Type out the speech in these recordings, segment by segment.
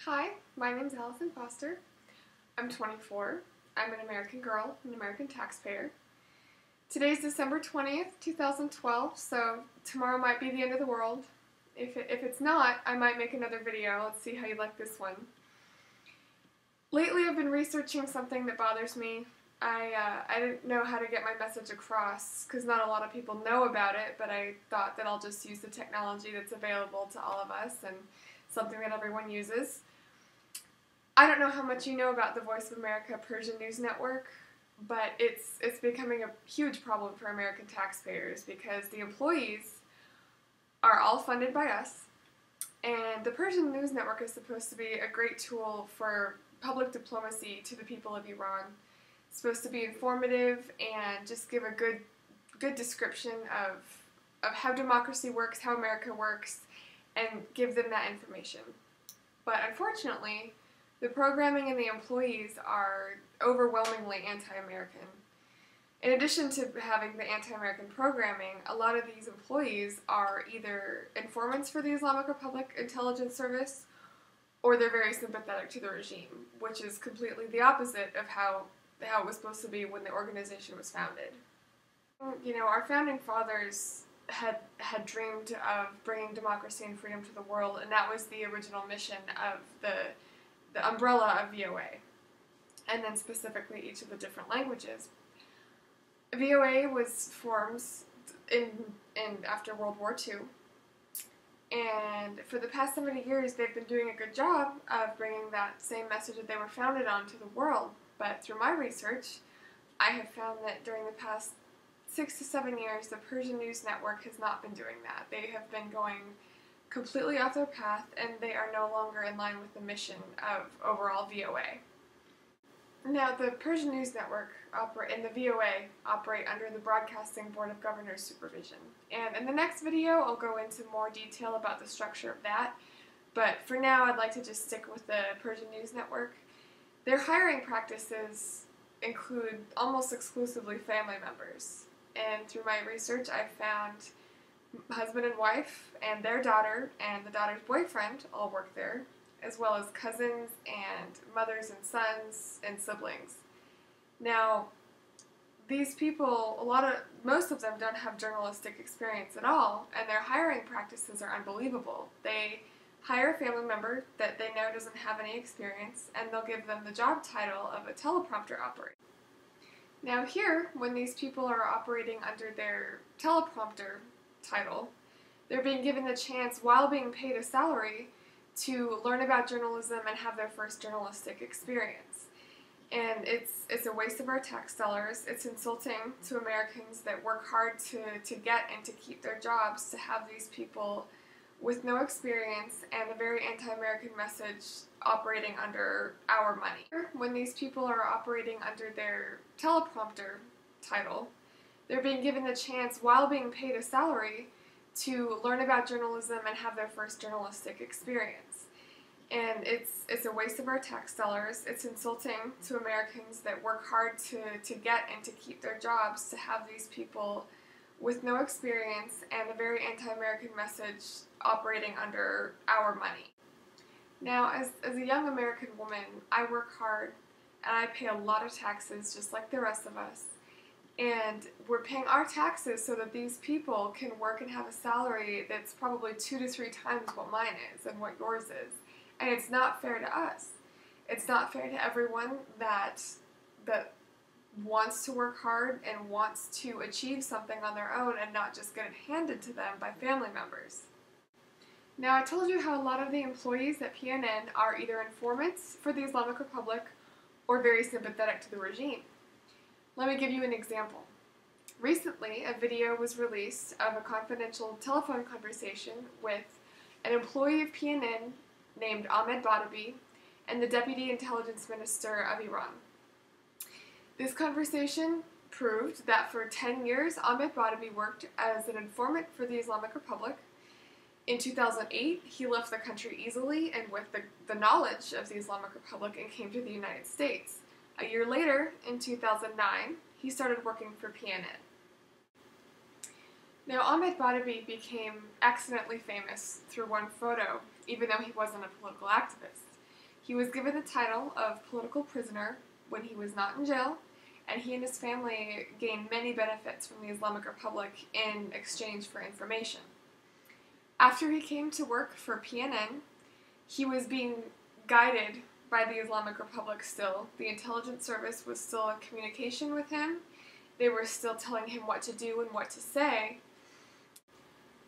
Hi, my name's Allison Foster. I'm 24. I'm an American girl, an American taxpayer. Today's December 20th, 2012, so tomorrow might be the end of the world. If it's not, I might make another video. Let's see how you like this one. Lately I've been researching something that bothers me. I didn't know how to get my message across because not a lot of people know about it, but I thought that I'll just use the technology that's available to all of us and something that everyone uses. I don't know how much you know about the Voice of America Persian News Network, but it's becoming a huge problem for American taxpayers because the employees are all funded by us, and the Persian News Network is supposed to be a great tool for public diplomacy to the people of Iran. It's supposed to be informative and just give a good description of how democracy works, how America works, and give them that information. But unfortunately, the programming and the employees are overwhelmingly anti-American. In addition to having the anti-American programming, a lot of these employees are either informants for the Islamic Republic Intelligence Service, or they're very sympathetic to the regime, which is completely the opposite of how it was supposed to be when the organization was founded. You know, our founding fathers had dreamed of bringing democracy and freedom to the world, and that was the original mission of the umbrella of VOA, and then specifically each of the different languages. VOA was formed after World War II, and for the past 70 years they've been doing a good job of bringing that same message that they were founded on to the world. But through my research, I have found that during the past 6 to 7 years, the Persian News Network has not been doing that. They have been going completely off their path, and they are no longer in line with the mission of overall VOA. Now, the Persian News Network and the VOA operate under the Broadcasting Board of Governors supervision. And in the next video, I'll go into more detail about the structure of that. But for now, I'd like to just stick with the Persian News Network. Their hiring practices include almost exclusively family members. And through my research, I've found husband and wife and their daughter and the daughter's boyfriend all work there, as well as cousins and mothers and sons and siblings. Now, these people, most of them don't have journalistic experience at all, and their hiring practices are unbelievable. They hire a family member that they know doesn't have any experience, and they'll give them the job title of a teleprompter operator. Now here, when these people are operating under their teleprompter title, they're being given the chance, while being paid a salary, to learn about journalism and have their first journalistic experience. And it's a waste of our tax dollars. It's insulting to Americans that work hard to get and to keep their jobs to have these people with no experience and a very anti-American message operating under our money. When these people are operating under their teleprompter title, they're being given the chance, while being paid a salary, to learn about journalism and have their first journalistic experience. And it's a waste of our tax dollars. It's insulting to Americans that work hard to get and to keep their jobs to have these people with no experience and a very anti-American message operating under our money. Now, as a young American woman, I work hard and I pay a lot of taxes just like the rest of us. And we're paying our taxes so that these people can work and have a salary that's probably 2 to 3 times what mine is and what yours is. And it's not fair to us. It's not fair to everyone that wants to work hard and wants to achieve something on their own and not just get it handed to them by family members. Now, I told you how a lot of the employees at PNN are either informants for the Islamic Republic or very sympathetic to the regime. Let me give you an example. Recently, a video was released of a confidential telephone conversation with an employee of PNN named Ahmed Badabi and the Deputy Intelligence Minister of Iran. This conversation proved that for 10 years, Ahmed Badabi worked as an informant for the Islamic Republic. In 2008, he left the country easily and with the knowledge of the Islamic Republic and came to the United States. A year later, in 2009, he started working for PNN. Now, Ahmed Badabi became accidentally famous through one photo, even though he wasn't a political activist. He was given the title of political prisoner when he was not in jail, and he and his family gained many benefits from the Islamic Republic in exchange for information. After he came to work for PNN, he was being guided by the Islamic Republic still. The Intelligence Service was still in communication with him. They were still telling him what to do and what to say.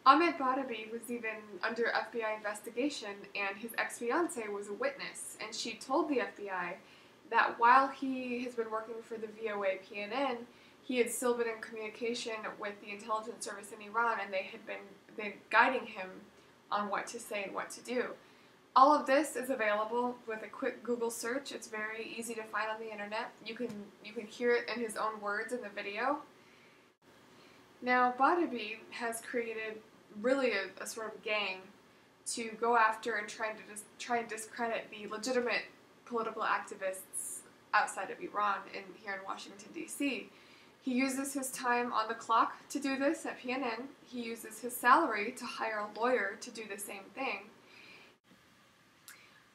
Ahmed Badabi was even under FBI investigation, and his ex-fiancée was a witness, and she told the FBI that while he has been working for the VOA PNN, he had still been in communication with the intelligence service in Iran, and they had been guiding him on what to say and what to do. All of this is available with a quick Google search. It's very easy to find on the internet. You can hear it in his own words in the video. Now, Badabi has created really a sort of gang to go after and try and discredit the legitimate political activists outside of Iran here in Washington, D.C. He uses his time on the clock to do this at PNN. He uses his salary to hire a lawyer to do the same thing.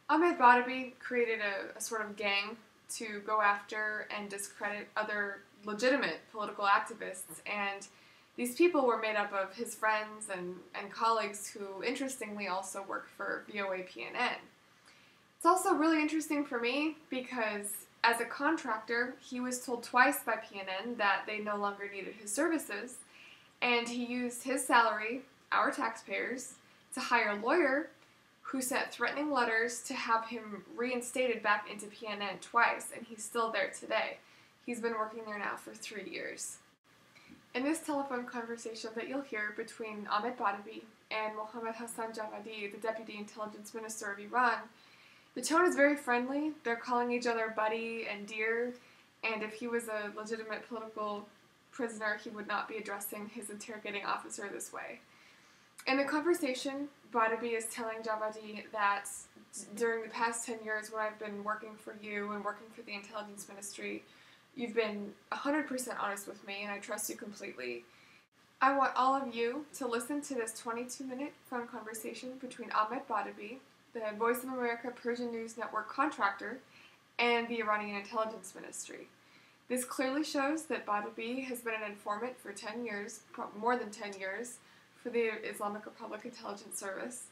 Ahmed Badabi created a sort of gang to go after and discredit other legitimate political activists, and these people were made up of his friends and colleagues who, interestingly, also work for VOA PNN. It's also really interesting for me because, as a contractor, he was told twice by PNN that they no longer needed his services, and he used his salary, our taxpayers, to hire a lawyer who sent threatening letters to have him reinstated back into PNN twice, and he's still there today. He's been working there now for 3 years. In this telephone conversation that you'll hear between Ahmed Badabi and Mohammad Hassan Javadi, the Deputy Intelligence Minister of Iran, the tone is very friendly. They're calling each other buddy and dear, and if he was a legitimate political prisoner, he would not be addressing his interrogating officer this way. In the conversation, Badabi is telling Javadi that during the past 10 years when I've been working for you and working for the Intelligence Ministry, you've been 100% honest with me, and I trust you completely. I want all of you to listen to this 22-minute phone conversation between Ahmed Badabi, the Voice of America Persian News Network contractor, and the Iranian Intelligence Ministry. This clearly shows that Badabi has been an informant for 10 years, more than 10 years, for the Islamic Republic Intelligence Service.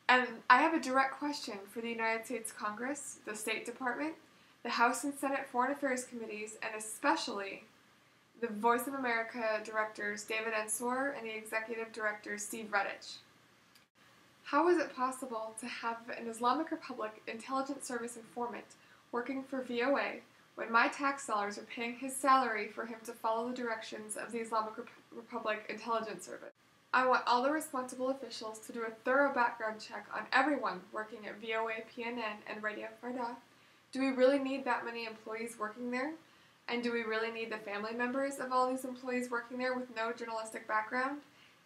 And I have a direct question for the United States Congress, the State Department, the House and Senate Foreign Affairs Committees, and especially the Voice of America directors David Ensor and the Executive Director Steve Redditch. How is it possible to have an Islamic Republic Intelligence Service informant working for VOA when my tax dollars are paying his salary for him to follow the directions of the Islamic Republic Intelligence Service? I want all the responsible officials to do a thorough background check on everyone working at VOA, PNN, and Radio Farda. Do we really need that many employees working there? And do we really need the family members of all these employees working there with no journalistic background?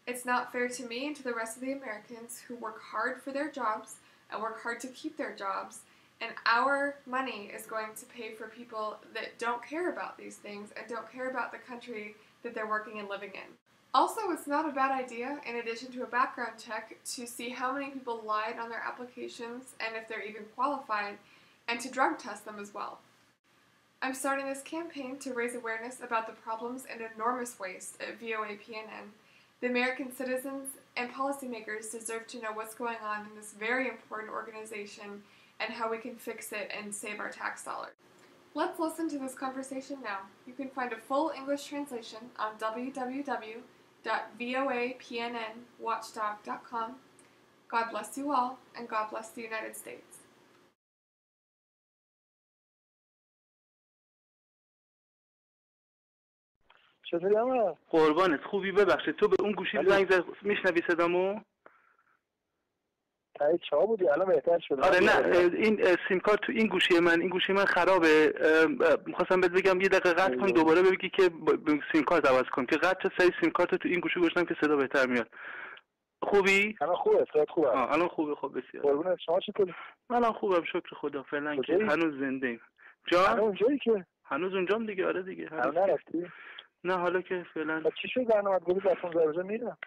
It's not fair to me and to the rest of the Americans who work hard for their jobs and work hard to keep their jobs, and our money is going to pay for people that don't care about these things and don't care about the country that they're working and living in. Also, it's not a bad idea, in addition to a background check, to see how many people lied on their applications and if they're even qualified, and to drug test them as well. I'm starting this campaign to raise awareness about the problems and enormous waste at VOA PNN. The American citizens and policymakers deserve to know what's going on in this very important organization and how we can fix it and save our tax dollars. Let's listen to this conversation now. You can find a full English translation on www.voapnnwatchdog.com. God bless you all, and God bless the United States. چطوری اما؟ قربانت خوبی؟ ببخشید تو به اون گوشی زنگ زد میشنوی صدامو؟ تایید چا بودی؟ الان بهتر شده. آره نه این سیم کارت تو این گوشی من خرابه. می‌خواستم بهت بگم یه دقیقه قطع کن دوباره بگی که سیم کارت عوض کن که قطع سری سیم کارت تو این گوشی گذاشتم که صدا بهتر میاد. خوبی؟ الان خوبه، صدات خوبه. الان خوبه. خب بسیار. قربونت شما چطوری؟ الان خوبم شکر خدا. فعلا که هنوز زنده ایم. جان؟ اونجایی که هنوز اونجام دیگه. آره دیگه. الان نرفتی؟ نه حالا که فعلا چی شد برنامه‌ت؟ گفتی 15 روزه میرم.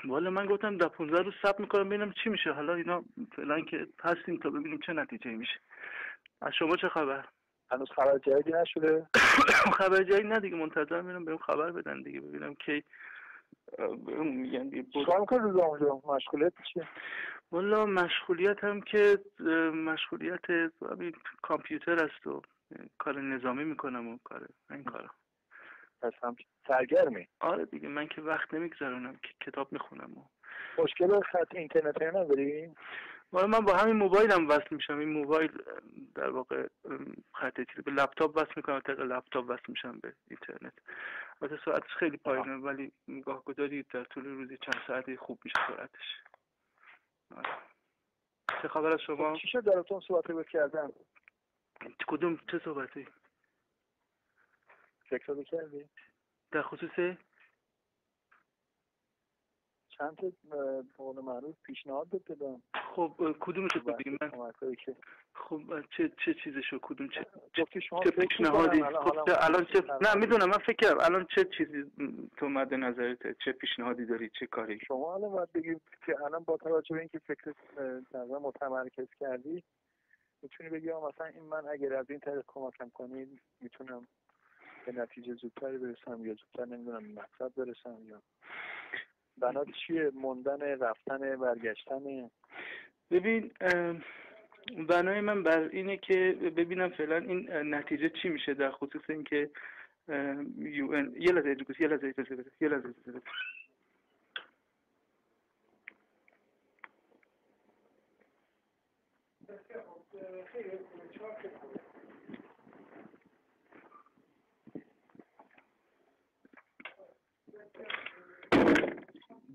والا من گفتم 15 روز صبر میکنم ببینم چی میشه. حالا اینا فعلا که هستیم تا ببینیم چه نتیجه میشه. از شما چه خبر؟ هنوز خبر جدیدی نشده؟ خبر جدید نه دیگه، منتظر میرم بهم خبر بدن دیگه، ببینم کی میگن دیگه. چیکار میکنی روزا اونجا؟ مشغولیت چیه؟ والا مشغولیت هم که مشغولیت همین کامپیوتر است و کار نظامی میکنم و این کارا. پس هم سرگرمی؟ آره دیگه، من که وقت نمیگذرونم که کتاب میخونم و مشکل خط اینترنت نداری؟ والا من با همین موبایلم وصل میشم. این موبایل در واقع خط به لپتاپ وصل میکنم، تا لپتاپ وصل میشم به اینترنت. البته سرعتش خیلی پایینه ولی گاهگداری در طول روزی چند ساعتی خوب میشه سرعتش. چه خبر از شما؟ چی شد دراتون صحبت کردن؟ کدوم چه صحبتی؟ فکر رو کردی؟ در خصوص چند تا قول معروف پیشنهاد دادم. خب کدومشو بگیم من؟ خب چه چیزشو کدوم چه پیشنهادی؟ خب الان چه نه میدونم، من فکر کردم الان چه چیزی تو مد نظرته، چه پیشنهادی داری، چه کاری؟ شما الان باید بگید که الان با توجه به اینکه فکر نظر متمرکز کردی میتونی بگی مثلا این من اگر از این طریق کمکم کنید میتونم به نتیجه زودتری برسم یا زودتر نمیدونم مقصد برسم، یا بنا چیه؟ موندن، رفتن، برگشتن؟ ببین بنای من بر اینه که ببینم فعلا این نتیجه چی میشه در خصوص اینکه UN. یه لحظه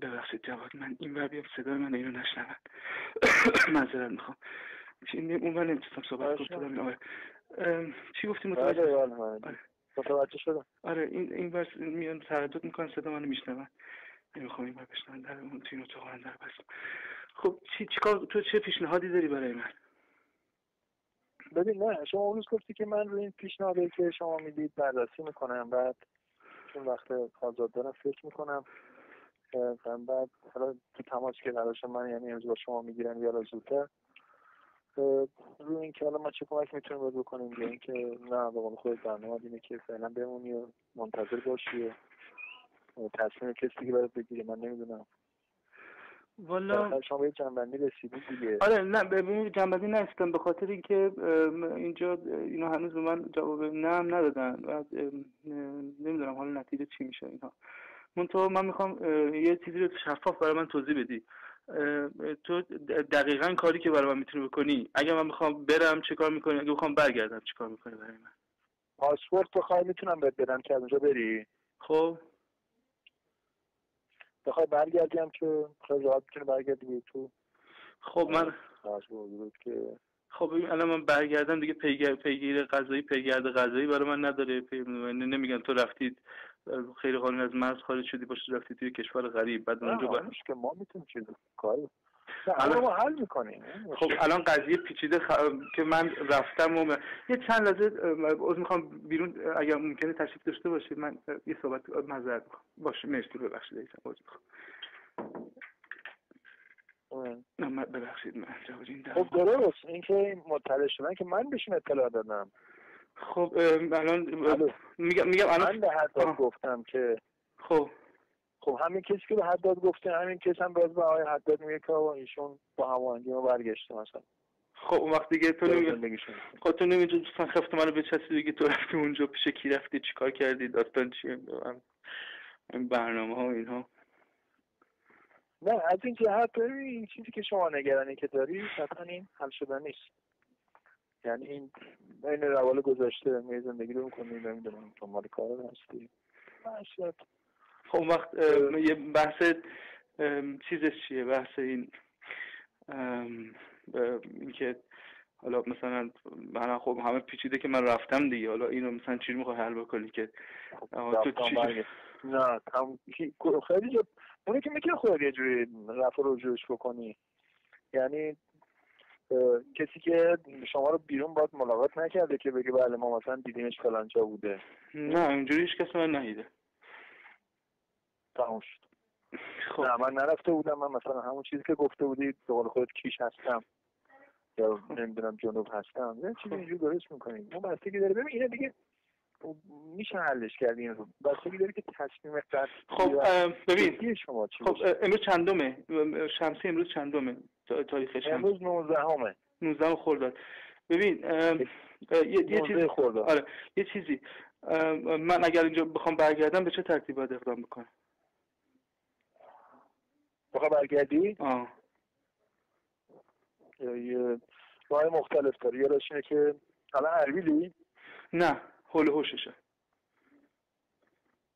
ببخشید جواد، من این ور بیام صدای من اینو نشنون. معذرت میخوام. اون ور نمیتونستم صحبت کنم. چی گفتی؟ متوجه شدم. آره این ور میان تردد میکنن، صدا منو میشنون، نمیخوام این ور بشنون، در اون تو اینو تو اندر بس. خب چیکار تو چه پیشنهادی داری برای من؟ ببین نه، شما اون روز گفتی که من روی این پیشنهادی که شما میدید بررسی میکنم، بعد چون وقت آزاد دارم فکر میکنم، بعد حالا تو تماس که قرارش من یعنی امروز با شما میگیرم یا زودتر روی این که حالا ما چه کمک میتونیم بکنیم، یا اینکه نه به قول خودت برنامه اینه که فعلا بمونی و منتظر باشی و تصمیم کسی که باید بگیری. من نمیدونم والا شما به جنبندی رسیدید دیگه. آره نه ببین جنبندی نرسیدم به خاطر اینکه اینجا اینا هنوز به من جواب نه هم ندادن و نمیدونم حالا نتیجه چی میشه اینها. من میخوام یه چیزی رو شفاف برای من توضیح بدی. تو دقیقاً کاری که برای من میتونی بکنی، اگه من میخوام برم چه کار میکنی، اگه بخوام برگردم چه کار میکنی برای من؟ پاسپورت بخوای میتونم بهت بدم که از اونجا بری. خب بخوای برگردیم که خیلی راحت میتونی برگردی تو. خب من که خب ببین الان من برگردم دیگه پیگیر قضایی برای من نداره. نمیگن تو رفتید خیلی قانونی از مرز خارج شدی باشه رفتی توی کشور غریب، بعد اونجا که ما میتونیم چیزی کاری الان ما حل میکنیم. خب الان قضیه پیچیده که من رفتم و یه چند لحظه عذر میخوام بیرون اگر ممکنه تشریف داشته باشید، من یه صحبت معذرت میخوام. باشه مرسی، ببخشید عزیزم، عذر میخوام. من ببخشید من جواب خب درست اینکه مطلع شدن که من بهشون اطلاع دادم. خب الان میگم الان من به حداد گفتم که خب همین کسی که به حداد گفته همین کسی هم باز به آقای حداد میگه که ایشون با هماهنگی ما برگشته مثلا. خب اون وقت دیگه تو خب تو نمیدونی خفت منو بچسبی دیگه، تو رفتی اونجا پیش کی رفتی چیکار کردی داستان چیه این برنامه ها و اینها؟ نه از این جهت این چیزی که شما نگرانی که داری حتما این حل شدن نیست. یعنی این روال گذاشته می زندگی رو میکنی، نمیدونم دنبال کار هستی معاشرت. خب اون وقت یه بحث چیزش چیه؟ بحث این که حالا مثلا من خب همه پیچیده که من رفتم دیگه، حالا اینو مثلا چی میخوای حل بکنی که تو چی؟ نه خیلی جا اونه که میتونی خود یه جوری رفع رجوعش بکنی. یعنی کسی که شما رو بیرون باید ملاقات نکرده که بگه بله ما مثلا دیدیمش فلان جا بوده. نه اونجوری هیچ کس من ندیده. تمام شد. خب نه من نرفته بودم. من مثلا همون چیزی که گفته بودید به قول خودت کیش هستم یا نمیدونم جنوب هستم یه چیزی اینجور درست میکنید. اون بستگی داره. ببین اینه دیگه میشه حلش کرد. این رو بستگی داره که تصمیم قطعی. خب ببین شما چی خب امروز چندمه شمسی؟ امروز چندمه تاریخ شمسی؟ امروز 19 خرداد. ببین یه چیزی خرداد. آره یه چیزی من اگر اینجا بخوام برگردم به چه ترتیب باید اقدام بکنم؟ بخوام برگردی؟ یه راه مختلف داره. یه راهش اینه که الان ارویلی؟ نه هول هوششه.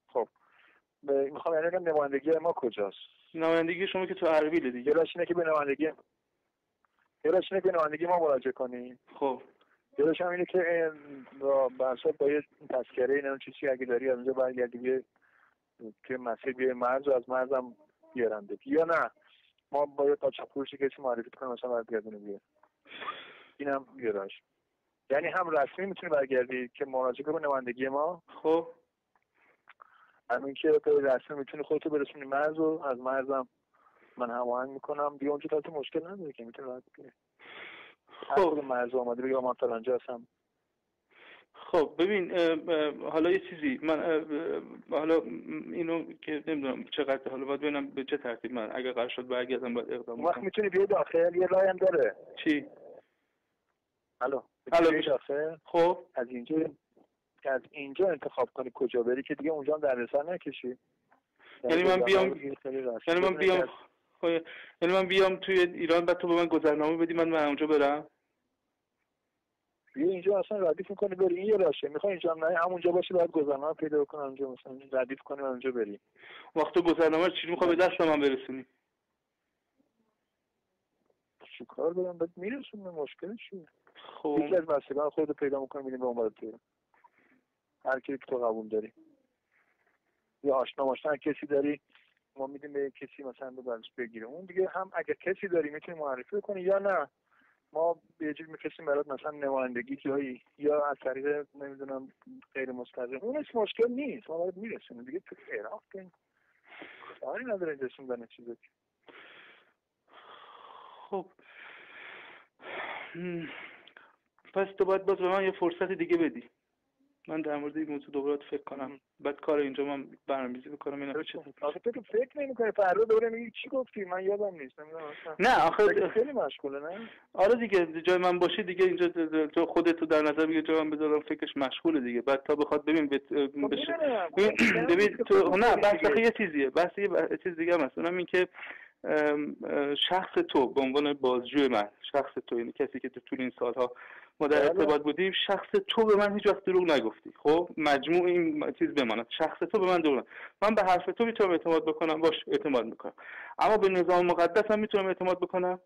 خب میخوام یعنی بگم نمایندگی ما کجاست؟ نمایندگی شما که تو ارویل دیگه. یه راهش اینه که به نمایندگی ما مراجعه کنی. خب یه راهش هم اینه که برسات با یه تذکره اینا چیزی اگه داری از اونجا برگردی که مسیر بیای مرز و از مرزم بیارن دیگه. یا نه ما با یه قاچاقچی کسی معرفی کنیم مثلا برگردونه بیاره. اینم یه راهش. یعنی هم رسمی میتونی برگردی که مراجعه کنی به نمایندگی ما. خب همین که به رسمی میتونی خودتو برسونی مرز و از مرزم من هماهنگ میکنم دیگه. اونجا تا مشکل نداره که میتونی راحت بری. خب مرز اومده بگم من فلانجا هستم. خب ببین حالا یه چیزی من حالا اینو که نمیدونم چقدر حالا باید ببینم به چه ترتیب من اگه قرار شد برگردم باید اقدام کنم. وقت میتونی بیای داخل. یه راهی هم داره. چی؟ الو داخل. خب از اینجا انتخاب کنی کجا بری که دیگه اونجا هم دردسر نکشی. یعنی من بیام توی ایران بعد تو به من گذرنامه بدی من اونجا برم؟ بیا اینجا اصلا ردیف میکنی بری. این یه راشه. میخوای اینجا هم نه همونجا باشی باید گذرنامه پیدا کنی اونجا مثلا ردیف کنی و اونجا بری. وقت گذرنامه رو چی میخوای به دست من برسونی؟ چی کار بدم بعد میرسونم. مشکل چیه؟ خب یکی از بستگان خودت پیدا میکنی میدیم به اون باید تو هر کی تو قبول داری. یا آشنا کسی داری ما میدیم به کسی مثلا به برش بگیره. اون دیگه هم اگه کسی داری میتونی معرفی کنی یا نه ما به جور میفرستیم برات مثلا نمایندگی جایی یا از طریق نمیدونم غیر مستقیم. اون مشکل نیست. ما باید میرسونیم دیگه. تو عراق که کاری نداره رسوندن چیزی. خب پس تو باید باز به من یه فرصت دیگه بدی. من در مورد این موضوع دوباره فکر کنم. بعد کار اینجا من برنامه‌ریزی بکنم. اینا چه آخه تو فکر نمی‌کنی فردا دوباره میگی چی گفتی؟ من یادم نیست. نمیدونم اصلا. نه آخه خیلی مشغوله. نه آره دیگه جای من باشی دیگه اینجا تو خودت در نظر بگیر جای من بذارم فکرش مشغوله دیگه. بعد تا بخواد ببین ببین تو نه بس یه چیزیه. بس یه چیز دیگه هم هست. اونم این که شخص تو به عنوان بازجوی من، شخص تو یعنی کسی که تو طول این سالها ما در ارتباط بودیم، شخص تو به من هیچ وقت دروغ نگفتی. خب مجموع این چیز بماند. شخص تو به من دروغ. من به حرف تو میتونم اعتماد بکنم. باش اعتماد میکنم. اما به نظام مقدس هم میتونم اعتماد بکنم.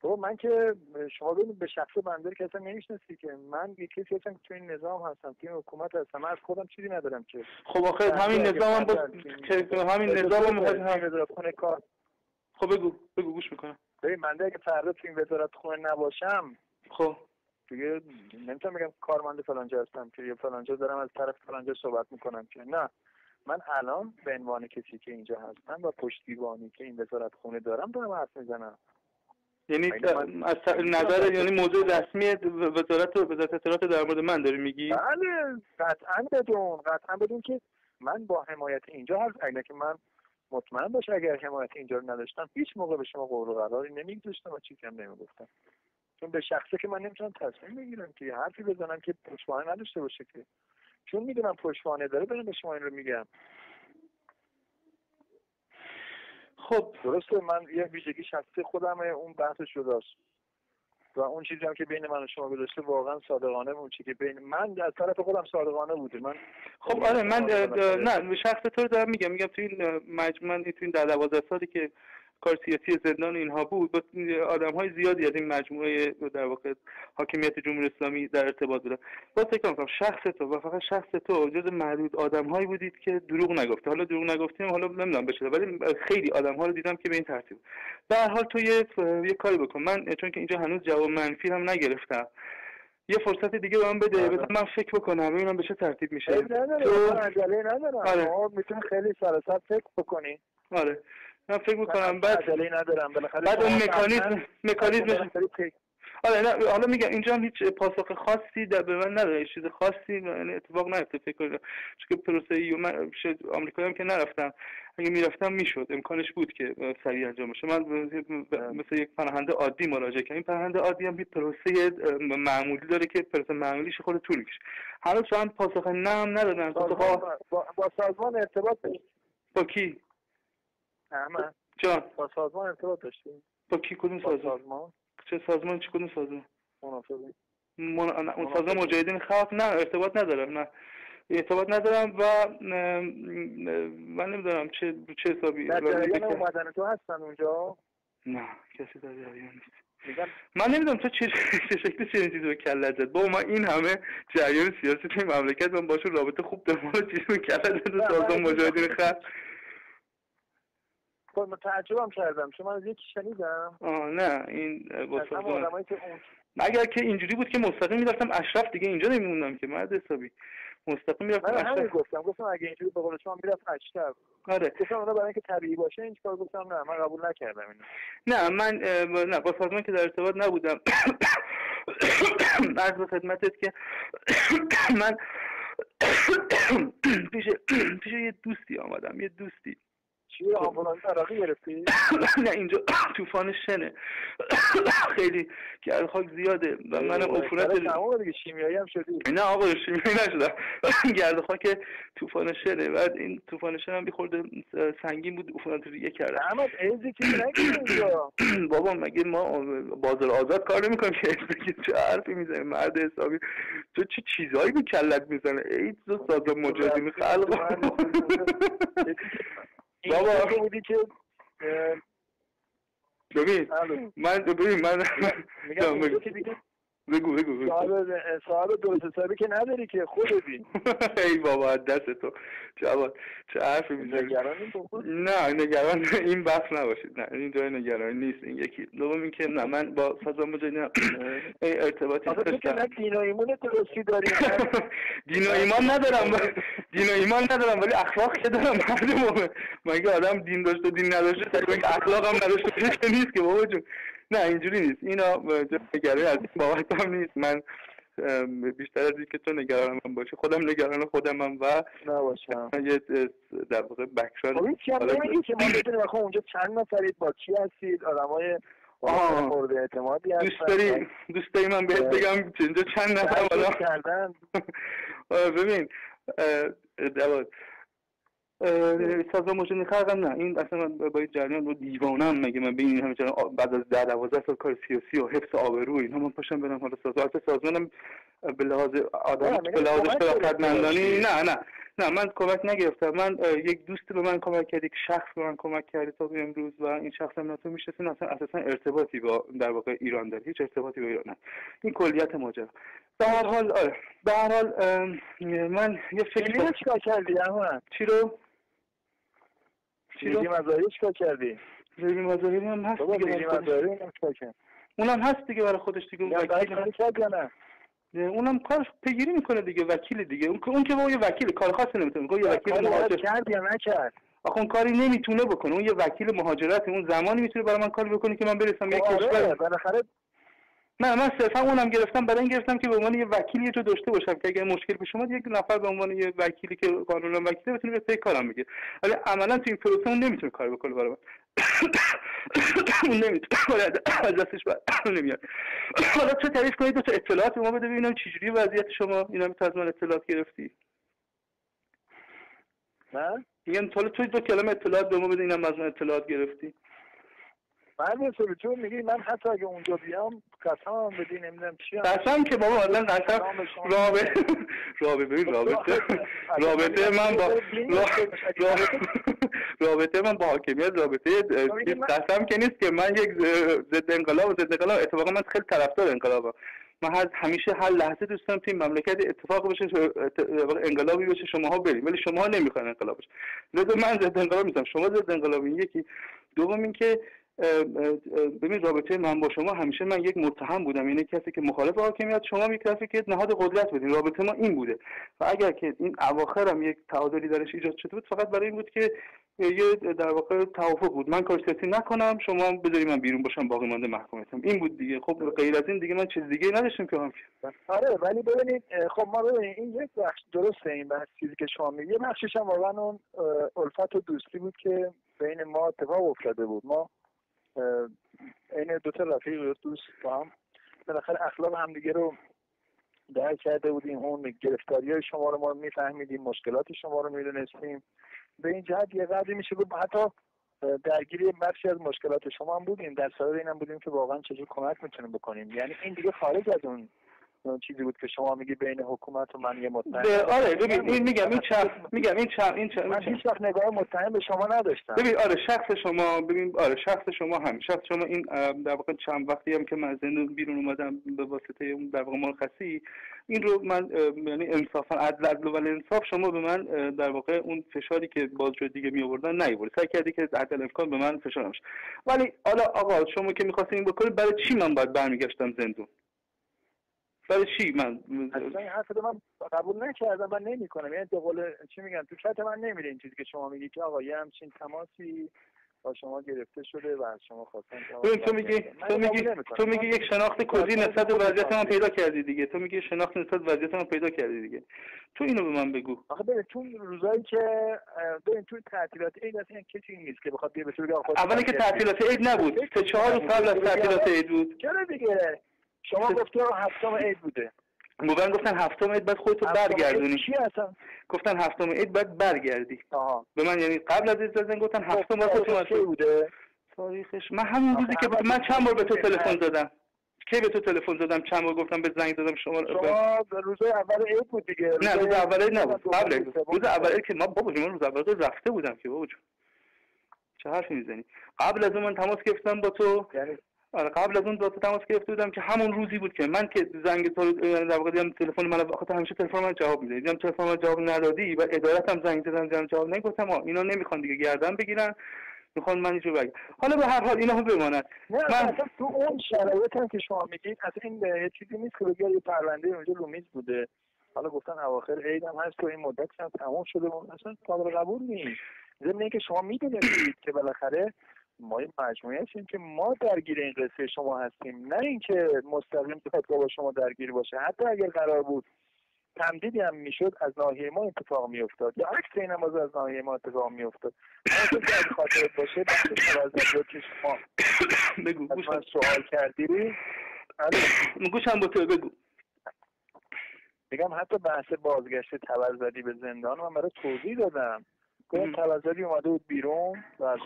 تو من که شما ببینید به شخص بنده که اصلا نمیشناسی که من یک کسی هستم که تو این نظام هستم، تو این حکومت هستم. من از خودم چیزی ندارم که. خب آخه همین نظام هم که همین نظام هم وزارت خونه کار. خب بگو گوش میکنم. ببین من اگه فردا تو این وزارت خونه نباشم خب دیگه نمیتونم بگم کارمند فلانجا هستم که یا فلانجا دارم از طرف فلانجا صحبت میکنم که نه. من الان به عنوان کسی که اینجا هستم و پشتیبانی که این وزارت خونه دارم حرف میزنم. یعنی از نظر یعنی موضوع رسمی وزارت اطلاعات در مورد من داری میگی؟ بله قطعا بدون که من با حمایت اینجا هست. اگه که من مطمئن باشه اگر حمایت اینجا رو نداشتم هیچ موقع به شما قول و قراری نمیگذاشتم و چیزی هم نمیگفتم. چون به شخصی که من نمیتونم تصمیم بگیرم که حرفی بزنم که پشتوانه نداشته باشه که. چون میدونم پشتوانه داره برام به شما این رو میگم. خب درسته من یه ویژگی شخصی خودمه. اون بحث شداست و اون چیزی هم که بین من و شما گذاشته واقعا صادقانه بود. چیزی که بین من از طرف خودم صادقانه بوده. من خب آره من نه شخص تو رو دارم میگم تو این مجموعه تو این 12 سالی که کار سیاسی زندان اینها بود با آدم‌های زیادی از این مجموعه در واقع حاکمیت جمهوری اسلامی در ارتباط بودن. باز فکر کنم شخص تو و فقط شخص تو جز معدود آدم‌هایی بودید که دروغ نگفته. حالا دروغ نگفتیم حالا نمیدونم بشه ولی خیلی آدم‌ها رو دیدم که به این ترتیب. در هر حال تو یه کاری بکن. من چون که اینجا هنوز جواب منفی هم نگرفتم یه فرصت دیگه به من بده، بذار من فکر بکنم ببینم به چه ترتیب میشه. تو عجله ندارم، میتونی خیلی سراسر فکر بکنی. آره من فکر میکنم بعد عجله ندارم، بالاخره بعد اون مکانیزمش. آره نه حالا میگم اینجا هم هیچ پاسخ خاصی به من نداره، چیز خاصی یعنی اتفاق نیفته فکر کنم، چون که پروسه من آمریکا هم که نرفتم، اگه میرفتم میشد، امکانش بود که سریع انجام بشه. من مثل یک پناهنده عادی مراجعه کردم. این پناهنده عادی هم پروسه معمولی داره که پروسه معمولیش خود طول میکشه. هنوز چند پاسخ نه هم ندادن. با سازمان ارتباط داشتی؟ با کی؟ احمد جان با سازمان ارتباط داشتی؟ با کی؟ کدوم سازمان؟ چه سازمان؟ چه کدوم سازمان؟ اون سازمان مجاهدین خلق؟ نه ارتباط ندارم، نه ارتباط ندارم و من نمیدونم چه حسابی در جریان اومدن تو هستن اونجا؟ نه کسی در جریان نیست. من نمیدونم تو چه شکلی چه چیزی رو کلت زد. با ما این همه جریان سیاسی توی مملکت من باشون رابطه خوب دارم، چیزی رو کلت زد سازمان مجاهدین خلق. من تعجبم کردم چون من از یکی شنیدم. نه این با سازمان اگر که اینجوری بود که مستقیم میرفتم اشرف دیگه اینجا نمیموندم که مرد حسابی، مستقیم میرفتم اشرف. من گفتم اگه اینجوری به قول شما میرفتم اشرف. آره گفتم اونا برای اینکه طبیعی باشه این کارو گفتم نه من قبول نکردم اینو. نه من نه با سازمان که در ارتباط نبودم. عرض به خدمتت که من پیش یه دوستی آمدم، یه دوستی. چیه آمبولانس عراقی گرفتی؟ نه اینجا طوفان شنه خیلی گرد خاک زیاده و منم عفونت تمام دیگه شیمیایی هم شدی؟ نه آقا شیمیایی نشدم. گرد خاک طوفان شنه و این طوفان شنه هم بیخورده سنگین بود، عفونت ریه کرده. احمد ایزی چیزی نگید اینجا بابا مگه ما بازار آزاد کار نمیکنیم که ایزی چه حرفی میزنی مرد حسابی؟ تو چه چیزایی به کلت میزنه؟ ایز تو سازمان مجاهدین خلق بابا بودی که ببین من بگو صاحب درست حسابی که نداری که خودتی. ای بابا دست تو جواد چه حرفی میزنی؟ نه نگران این بحث نباشید، نه این جای نگرانی نیست. این یکی. دوم این که نه من با سازمان مجاهدین ارتباطی نداشتم. تو دین و ایمان درستی داری؟ دین و ایمان ندارم ولی اخلاق که دارم مردمه. مگه آدم دین داشته دین نداشته تا اینکه اخلاق هم نداشته نیست که بابا جون. نه اینجوری نیست. اینا نگرانی از این بابت هم نیست. من بیشتر از این که تو نگران من باشی خودم نگران خودمم و نباشم. یه در واقع بکشار این چیه نمیگی که ما بدونیم آخه اونجا چند نفرید، با کی هستید، آدمای مورد اعتمادی هستن؟ دوست داری من بهت بگم اینجا چند نفر بالا کردن؟ ببین سازمان مجاهدین خلق هم نه این اصلا با این جریان رو دیوانم مگه من به این همه جریان بعد از 10-12 سال کار سیاسی و حفظ آبرو اینا من پاشم برم حالا سازمانم به لحاظ آدم به لحاظ خدمتمندانی نه من کمک نگرفتم. من یک دوست به من کمک کرد، یک شخص به من کمک کرد تا امروز و این شخص هم تو میشناسین اصلا اساسا ارتباطی با در واقع ایران داره، هیچ ارتباطی با ایران نداره. این کلیت ماجرا. به هر حال من یه فکر چیکار کردی احمد؟ چی رو مظاهری چیکار کردی؟ مظاهری هم هست دیگه. اونم هست دیگه برای خودش دیگه. وکیل کرد یا نه؟ اونم کارش پیگیری میکنه دیگه، وکیل دیگه. اون که با یه وکیل کار خاصی نمیتونه بکنه. یه وکیل مهاجرت کرد یا نکرد؟ آخه اون کاری نمیتونه بکنه. اون یه وکیل مهاجرت اون زمانی میتونه برای من کاری بکنه که من برسم یک کشور. بالاخره نه من صرفا اونم گرفتم برای این گرفتم که به عنوان یه وکیل یه جا داشته باشم که اگه مشکل پیش اومد یک نفر به عنوان یه وکیلی که قانونا وکیله بتونه به کارم بگه. ولی عملا تو این پروسه اون نمیتونه کار بکنه برای من. اون نمیتونه از دستش نمیاد. حالا چه تعریف کنید تو اطلاعات به ما بده ببینم چجوری وضعیت شما. اینا تو از من اطلاعات گرفتی؟ نه میگم تو 2 کلمه اطلاعات به ما بده اینم از من اطلاعات گرفتی. من مثلا تو میگی من حتی اگه اونجا بیام قسم بدی نمیدونم چی قسم که بابا اصلا قسم رابطه من با حاکمیت رابطه قسم که نیست که من یک ضد انقلاب اتفاقا من خیلی طرفدار انقلابم. من همیشه هر لحظه دوست دارم تو این مملکت اتفاق بشه، انقلابی بشه، شماها بریم، ولی شماها نمیخواین انقلاب بشه. لذا من ضد انقلاب نیستم، شما ضد انقلابین. یکی. دوم این که ببین رابطه من با شما همیشه من یک متهم بودم، یعنی کسی که مخالف حاکمیت، شما یک کسی که نهاد قدرت بودین. رابطه ما این بوده و اگر که این اواخرم یک تعادلی درش ایجاد شده بود فقط برای این بود که یه در واقع توافق بود، من کار سیاسی نکنم شما بذاری من بیرون باشم باقی مانده محکومتم، این بود دیگه. خب غیر از این دیگه من چیز دیگه نداشتم که هم. آره ولی ببینید خب ما ببینید این یک بخش درسته، این بحث چیزی که شما میگید، یه بخشش هم واقعا اون الفت و دوستی بود که بین ما اتفاق افتاده بود. ما این دو تا رفیق و دوست با هم بالاخره اخلاق همدیگه رو درک کرده بودیم، اون گرفتاری‌های شما رو ما میفهمیدیم، مشکلات شما رو میدونستیم، به این جهت یه قدری میشه بود حتی درگیری بخشی از مشکلات شما هم بودیم، در صدد اینم بودیم که واقعا چجور کمک میتونیم بکنیم. یعنی این دیگه خارج از اون چیزی بود که شما میگی بین حکومت و من یه متهم. آره ببین این میگم من هیچ وقت نگاه متهم به شما نداشتم. ببین آره شخص شما، ببین آره شخص شما هم شخص شما این در واقع چند وقتی هم که من از زندان بیرون اومدم به واسطه اون در واقع مرخصی، این رو من یعنی انصافا عدل و انصاف شما به من در واقع اون فشاری که بازجو دیگه می آوردن نیاورد، سعی کردی که عدل امکان به من فشار نشه. ولی حالا آقا شما که می‌خواستین این بکنید برای چی من باید برمیگشتم زندون؟ برای چی من اصلا این حرف رو من قبول نکردم و نمی‌کنم. یعنی به قول چی میگن تو چت من نمیره این چیزی که شما میگی که آقا یه همچین تماسی با شما گرفته شده و از شما خواستن تو میگی یک شناخت کلی نسبت به وضعیت من پیدا کردی دیگه. تو میگی شناخت نسبت به وضعیت من پیدا کردی دیگه. تو اینو به من بگو. آخه ببین تو روزایی که ببین تو تعطیلات عید اصلا کسی نیست که بخواد بیا بشه بگه آقا اولی که تعطیلات عید نبود، 3-4 روز قبل از تعطیلات عید بود. چرا دیگه شما گفتی هفتم عید بوده. من گفتن هفتم عید بعد خودتو برگردونی. چی اصلا؟ گفتن هفتم عید بعد برگردی. به من یعنی قبل از عید زدن گفتن هفتم بعد خودتو بوده. تاریخش من همون روزی که من چند بار به تو تلفن زدم. کی به تو تلفن زدم؟ چند بار گفتم به زنگ زدم شما روز اول عید بود دیگه. نه روز اول عید نبود. قبل روز اول عید که ما بابا من روز اول عید رفته بودم که بابا چه حرفی میزنی؟ قبل از اون من تماس گرفتم با تو. یعنی آره قبل از اون با تو تماس گرفته بودم که همون روزی بود که من که زنگ تو در واقع دیدم تلفن من بخاطر همیشه تلفن من جواب میده، دیدم تلفن من جواب ندادی و ادارتم زنگ زدن جواب نگفتم اینا نمیخوان دیگه گردن بگیرن، میخوان من اینجوری بگم. حالا به هر حال اینا هم بماند. من اصلا تو اون شرایطی هم که شما میگید اصلا این یه چیزی نیست که بگید یه پرونده اونجا رو میز بوده، حالا گفتن اواخر عید هم هست تو این مدت هم تمام شده، اصلا قابل قبول نیست. ضمن اینکه شما میدونید که بالاخره ما این مجموعه هستیم که ما درگیر این قصه شما هستیم، نه اینکه مستقیم بخواد با شما درگیر باشه. حتی اگر قرار بود تمدیدی هم میشد از ناحیه ما اتفاق میافتاد یا عکس این هم از ناحیه ما اتفاق میافتاد. اما که اگه خاطرت باشه بحث توازنات که شما بگو از من سوال کردی گوشم با تو بگو. میگم حتی بحث بازگشت توزدی به زندان من برای توضیح دادم که توزدی اومده بود بیرون و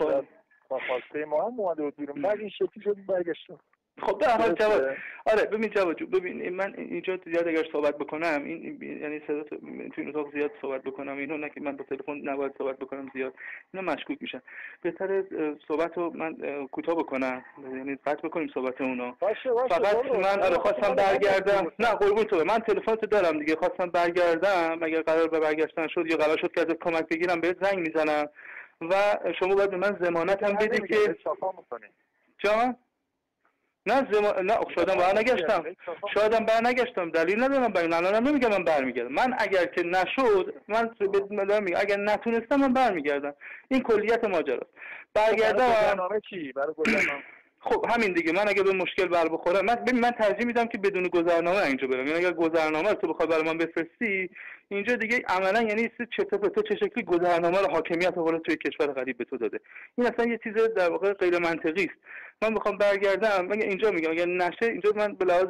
با خواسته ما هم اومده بود بیرون، بعد این شکلی شد برگشتم. خب به هر حال جواد آره ببین جواد جو ببین من اینجا زیاد اگر صحبت بکنم این یعنی صدا تو این اتاق زیاد صحبت بکنم اینو نه که من با تلفن نباید صحبت بکنم زیاد اینا مشکوک میشن، بهتره صحبتو من کوتاه بکنم یعنی قطع بکنیم صحبت اونا. فقط من آره خواستم برگردم نه قربون تو من تلفنتو دارم دیگه، خواستم برگردم اگر قرار به برگشتن شد یا قرار شد که ازت کمک بگیرم بهت زنگ میزنم و شما باید به من ضمانت هم بدید که جان نه شایدم برنگشتم دلیل ندارم برای الانم نمیگم من برمیگردم. من اگر که نشد من میگم اگر نتونستم من برمیگردم، این کلیت ماجراست. برگردم برنامه چی برای گذرنامه؟ خب همین دیگه من اگه به مشکل بر بخورم من ترجیح میدم که بدون گذرنامه اینجا برم، یعنی اگر گذرنامه رو تو بخوای برای من بفرستی اینجا دیگه عملا یعنی تو چه شکلی گذرنامه رو حاکمیت آورده توی کشور غریب به تو داده، این اصلا یه چیز در واقع غیر منطقی است. من میخوام برگردم مگه اینجا میگم اگر نشه اینجا من به لحاظ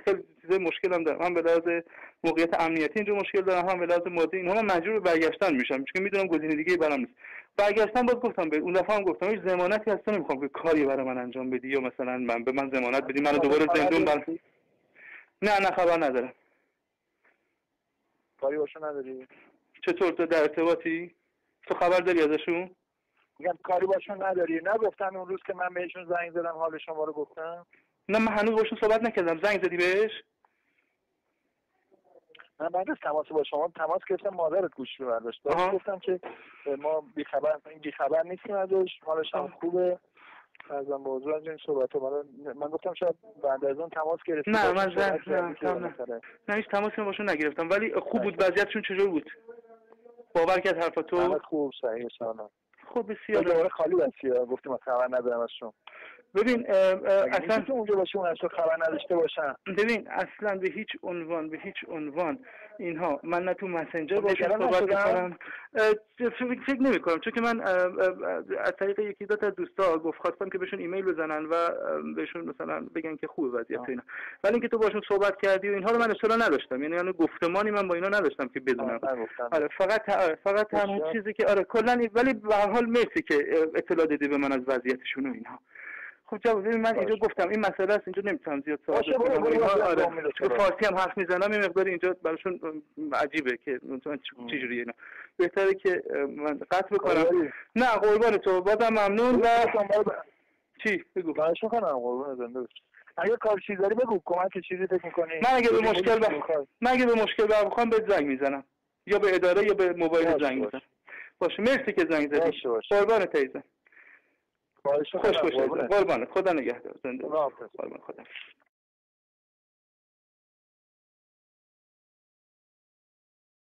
خیلی چیز مشکلم دارم، من به لحاظ موقعیت امنیتی اینجا مشکل دارم، هم به لحاظ مادی اینها من مجبور به برگشتن میشم چون میدونم گزینه دیگه برام نیست. برگشتن باز گفتم به اون دفعه هم گفتم هیچ ضمانتی هست نمیخوام که کاری برای من انجام بدی یا مثلا من به من ضمانت بدی منو دوباره زندون نه خبر ندارم. کاری باشون نداری؟ چطور تو در ارتباطی؟ تو خبر داری ازشون؟ میگم کاری باشون نداری؟ نگفتم اون روز که من بهشون زنگ زدم حال شما رو گفتم؟ نه من هنوز باشون صحبت نکردم. زنگ زدی بهش؟ من بعد از تماس با شما تماس گرفتم مادرت گوشی رو برداشت. گفتم که ما بیخبر نیستیم ازش، حالش هم خوبه. ازم موضوع از این صحبت‌ها من گفتم شاید بعد از اون تماس گرفتی. نه من هیچ تماسی باشون نگرفتم، ولی خوب بود. وضعیتشون چجور بود؟ باور کرد حرفاتو؟ خوب، صحیح، سلام. خب بسیار دوباره خالی بسیار گفتیم من خبر ندارم ازشون. ببین اصلا تو اونجا باشه اون اصلا خبر نداشته باشن. ببین اصلا به هیچ عنوان اینها من نه تو مسنجر باشم صحبت می‌کنم، فکر نمی‌کنم، چون که من از طریق یکی دو تا دوستا خواستم که بهشون ایمیل بزنن و بهشون مثلا بگن که خوبه وضعیت اینا، ولی اینکه تو باشون صحبت کردی و اینها رو من اصلا نداشتم، یعنی گفتمانی من با اینا نداشتم که بدونم. آره فقط تنها چیزی که کلا، ولی به هر حال مرسی که اطلاع دادی به من از وضعیتشون و اینها. خب جواب ببین من اینجا گفتم این مسئله است، اینجا نمیتونم زیاد صحبت کنم. آره تو فارسی هم حرف میزنم، یه مقدار اینجا براشون عجیبه که مثلا چجوریه اینا. بهتره که من قطع بکنم. نه قربان تو، بازم ممنون. و چی بگو؟ خواهش می‌کنم قربون زنده باش. اگه کار چیزی داری بگو، کمک چیزی فکر می‌کنی؟ من اگه به مشکل بخوام بهت زنگ میزنم، یا به اداره یا به موبایل زنگ میزنم. باشه مرسی که زنگ زدی. قربانت عزیزم. خوش باشه. قربانت. خدا نگهدار. زنده باش. قربان خدا.